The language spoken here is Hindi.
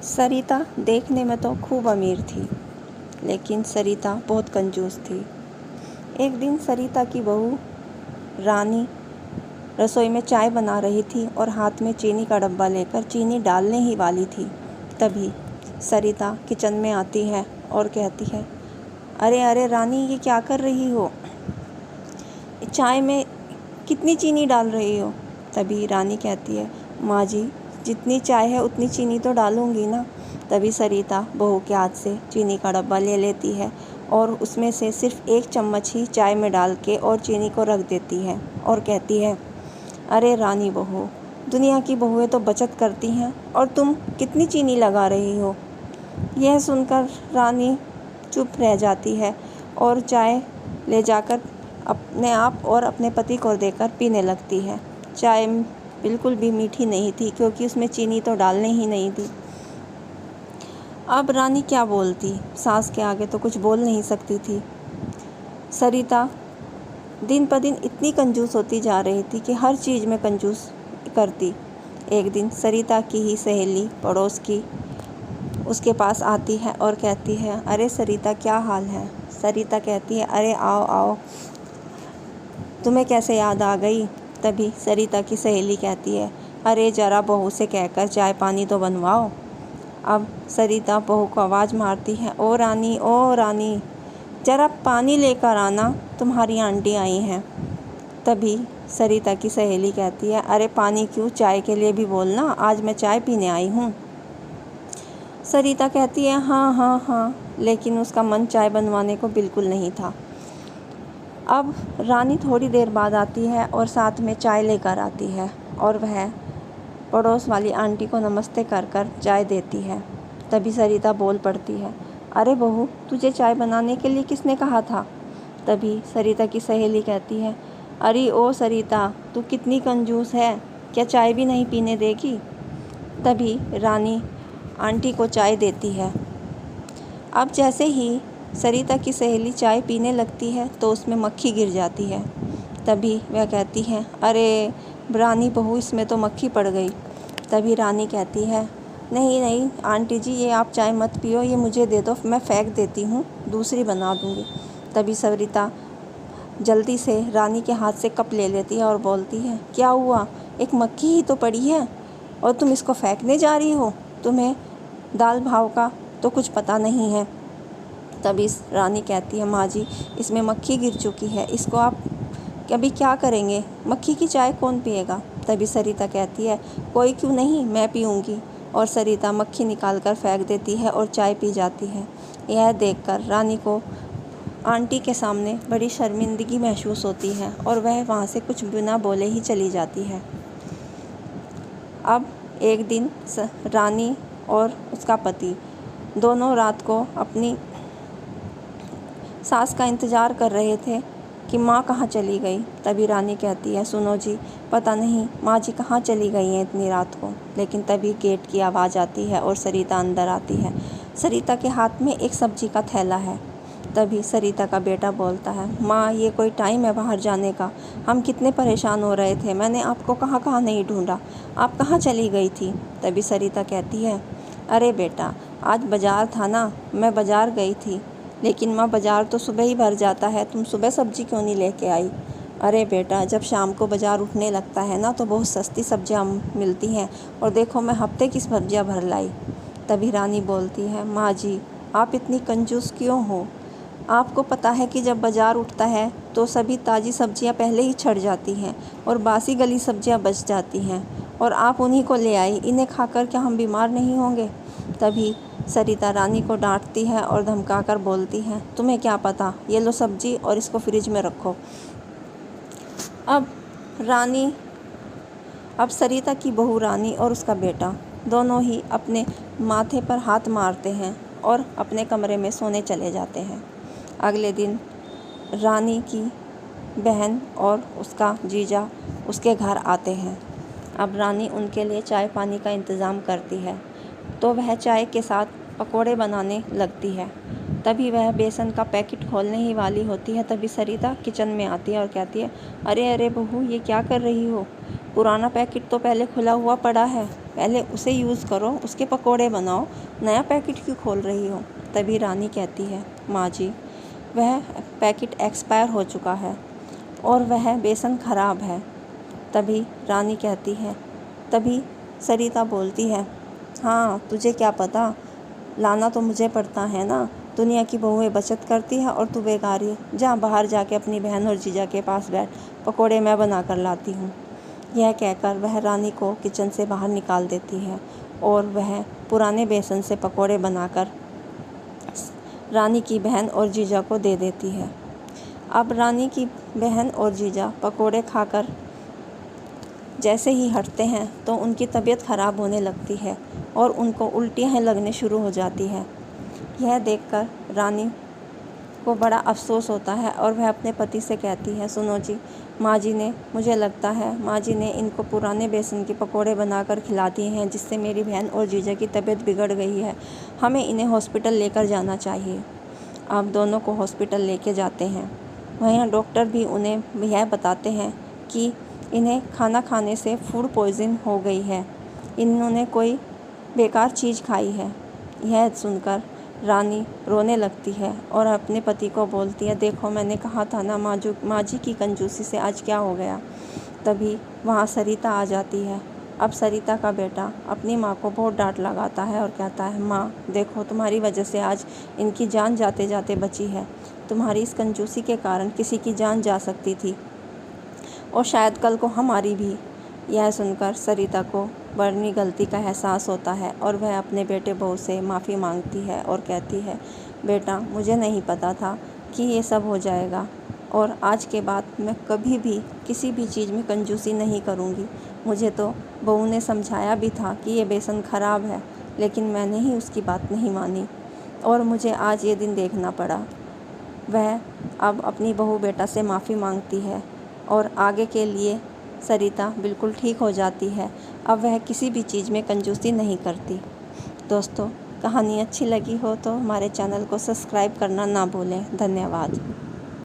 सरिता देखने में तो खूब अमीर थी, लेकिन सरिता बहुत कंजूस थी। एक दिन सरिता की बहू रानी रसोई में चाय बना रही थी और हाथ में चीनी का डब्बा लेकर चीनी डालने ही वाली थी। तभी सरिता किचन में आती है और कहती है, अरे अरे रानी, ये क्या कर रही हो? चाय में कितनी चीनी डाल रही हो? तभी रानी कहती है, माँ जी, जितनी चाय है उतनी चीनी तो डालूंगी ना। तभी सरिता बहू के हाथ से चीनी का डब्बा ले लेती है और उसमें से सिर्फ 1 चम्मच ही चाय में डाल के और चीनी को रख देती है और कहती है, अरे रानी बहू, दुनिया की बहुएं तो बचत करती हैं और तुम कितनी चीनी लगा रही हो। यह सुनकर रानी चुप रह जाती है और चाय ले जाकर अपने आप और अपने पति को देकर पीने लगती है। चाय बिल्कुल भी मीठी नहीं थी, क्योंकि उसमें चीनी तो डालने ही नहीं थी। अब रानी क्या बोलती, सास के आगे तो कुछ बोल नहीं सकती थी। सरिता दिन पर दिन इतनी कंजूस होती जा रही थी कि हर चीज़ में कंजूस करती। एक दिन सरिता की ही सहेली पड़ोस की उसके पास आती है और कहती है, अरे सरिता, क्या हाल है? सरिता कहती है, अरे आओ आओ, तुम्हें कैसे याद आ गई? तभी सरिता की सहेली कहती है, अरे ज़रा बहू से कहकर चाय पानी तो बनवाओ। अब सरिता बहू को आवाज़ मारती है, ओ रानी, ज़रा पानी लेकर आना, तुम्हारी आंटी आई हैं। तभी सरिता की सहेली कहती है, अरे पानी क्यों, चाय के लिए भी बोलना, आज मैं चाय पीने आई हूँ। सरिता कहती है, हाँ हाँ हाँ, लेकिन उसका मन चाय बनवाने को बिल्कुल नहीं था। अब रानी थोड़ी देर बाद आती है और साथ में चाय लेकर आती है और वह पड़ोस वाली आंटी को नमस्ते कर कर चाय देती है। तभी सरिता बोल पड़ती है, अरे बहू, तुझे चाय बनाने के लिए किसने कहा था? तभी सरिता की सहेली कहती है, अरे ओ सरिता, तू कितनी कंजूस है, क्या चाय भी नहीं पीने देगी? तभी रानी आंटी को चाय देती है। अब जैसे ही सरिता की सहेली चाय पीने लगती है तो उसमें मक्खी गिर जाती है। तभी वह कहती है, अरे रानी बहू, इसमें तो मक्खी पड़ गई। तभी रानी कहती है, नहीं नहीं आंटी जी, ये आप चाय मत पियो, ये मुझे दे दो, मैं फेंक देती हूँ, दूसरी बना दूँगी। तभी सरिता जल्दी से रानी के हाथ से कप ले लेती है और बोलती है, क्या हुआ, एक मक्खी ही तो पड़ी है और तुम इसको फेंकने जा रही हो? तुम्हें दाल भाव का तो कुछ पता नहीं है। तभी रानी कहती है, माँ जी, इसमें मक्खी गिर चुकी है, इसको आप अभी क्या करेंगे? मक्खी की चाय कौन पिएगा? तभी सरिता कहती है, कोई क्यों नहीं, मैं पीऊँगी। और सरिता मक्खी निकाल कर फेंक देती है और चाय पी जाती है। यह देखकर रानी को आंटी के सामने बड़ी शर्मिंदगी महसूस होती है और वह वहाँ से कुछ बिना बोले ही चली जाती है। अब एक दिन रानी और उसका पति दोनों रात को अपनी सास का इंतज़ार कर रहे थे कि माँ कहाँ चली गई। तभी रानी कहती है, सुनो जी, पता नहीं माँ जी कहाँ चली गई हैं इतनी रात को। लेकिन तभी गेट की आवाज़ आती है और सरिता अंदर आती है। सरिता के हाथ में एक सब्जी का थैला है। तभी सरिता का बेटा बोलता है, माँ, ये कोई टाइम है बाहर जाने का? हम कितने परेशान हो रहे थे, मैंने आपको कहाँ कहाँ नहीं ढूंढा, आप कहाँ चली गई थी? तभी सरिता कहती है, अरे बेटा, आज बाज़ार था ना, मैं बाज़ार गई थी, लेकिन माँ बाज़ार तो सुबह ही भर जाता है, तुम सुबह सब्ज़ी क्यों नहीं लेके आई? अरे बेटा, जब शाम को बाज़ार उठने लगता है ना तो बहुत सस्ती सब्जियाँ मिलती हैं, और देखो मैं हफ्ते की सब्जियाँ भर लाई। तभी रानी बोलती है, माँ जी, आप इतनी कंजूस क्यों हो? आपको पता है कि जब बाज़ार उठता है तो सभी ताज़ी सब्जियां पहले ही छड़ जाती हैं और बासी गली सब्जियां बच जाती हैं, और आप उन्हीं को ले आई, इन्हें खाकर क्या हम बीमार नहीं होंगे? तभी सरिता रानी को डांटती है और धमकाकर बोलती है, तुम्हें क्या पता, ये लो सब्जी और इसको फ्रिज में रखो। अब सरिता की बहू रानी और उसका बेटा दोनों ही अपने माथे पर हाथ मारते हैं और अपने कमरे में सोने चले जाते हैं। अगले दिन रानी की बहन और उसका जीजा उसके घर आते हैं। अब रानी उनके लिए चाय पानी का इंतज़ाम करती है, तो वह चाय के साथ पकोड़े बनाने लगती है। तभी वह बेसन का पैकेट खोलने ही वाली होती है। तभी सरिता किचन में आती है और कहती है, अरे अरे बहू, ये क्या कर रही हो? पुराना पैकेट तो पहले खुला हुआ पड़ा है, पहले उसे यूज़ करो, उसके पकोड़े बनाओ, नया पैकेट क्यों खोल रही हो। तभी रानी कहती है, माँ जी वह पैकेट एक्सपायर हो चुका है और वह बेसन ख़राब है। तभी रानी कहती है, तभी सरिता बोलती है, हाँ तुझे क्या पता, लाना तो मुझे पड़ता है ना, दुनिया की बहुएं बचत करती है और तू बेकारी, जा बाहर जाके अपनी बहन और जीजा के पास बैठ, पकोड़े मैं बना कर लाती हूँ। यह कहकर वह रानी को किचन से बाहर निकाल देती है और वह पुराने बेसन से पकोड़े बनाकर रानी की बहन और जीजा को दे देती है। अब रानी की बहन और जीजा पकोड़े खाकर जैसे ही हटते हैं तो उनकी तबीयत ख़राब होने लगती है और उनको उल्टियाँ लगने शुरू हो जाती है। यह देखकर रानी को बड़ा अफसोस होता है और वह अपने पति से कहती है, सुनो जी, माँ जी ने, मुझे लगता है माँ जी ने इनको पुराने बेसन के पकोड़े बनाकर खिला दिए हैं, जिससे मेरी बहन और जीजा की तबीयत बिगड़ गई है। हमें इन्हें हॉस्पिटल लेकर जाना चाहिए। आप दोनों को हॉस्पिटल लेके जाते हैं। वहीं डॉक्टर भी उन्हें यह बताते हैं कि इन्हें खाना खाने से फूड पॉइजन हो गई है, इन्होंने कोई बेकार चीज़ खाई है। यह सुनकर रानी रोने लगती है और अपने पति को बोलती है, देखो मैंने कहा था ना माँ जी की कंजूसी से आज क्या हो गया। तभी वहाँ सरिता आ जाती है। अब सरिता का बेटा अपनी माँ को बहुत डांट लगाता है और कहता है, माँ देखो तुम्हारी वजह से आज इनकी जान जाते जाते बची है, तुम्हारी इस कंजूसी के कारण किसी की जान जा सकती थी और शायद कल को हमारी भी। यह सुनकर सरिता को बड़ी गलती का एहसास होता है और वह अपने बेटे बहू से माफ़ी मांगती है और कहती है, बेटा मुझे नहीं पता था कि ये सब हो जाएगा और आज के बाद मैं कभी भी किसी भी चीज़ में कंजूसी नहीं करूँगी। मुझे तो बहू ने समझाया भी था कि ये बेसन ख़राब है, लेकिन मैंने ही उसकी बात नहीं मानी और मुझे आज ये दिन देखना पड़ा। वह अब अपनी बहू बेटा से माफ़ी मांगती है और आगे के लिए सरिता बिल्कुल ठीक हो जाती है। अब वह किसी भी चीज़ में कंजूसी नहीं करती। दोस्तों, कहानी अच्छी लगी हो तो हमारे चैनल को सब्सक्राइब करना ना भूलें। धन्यवाद।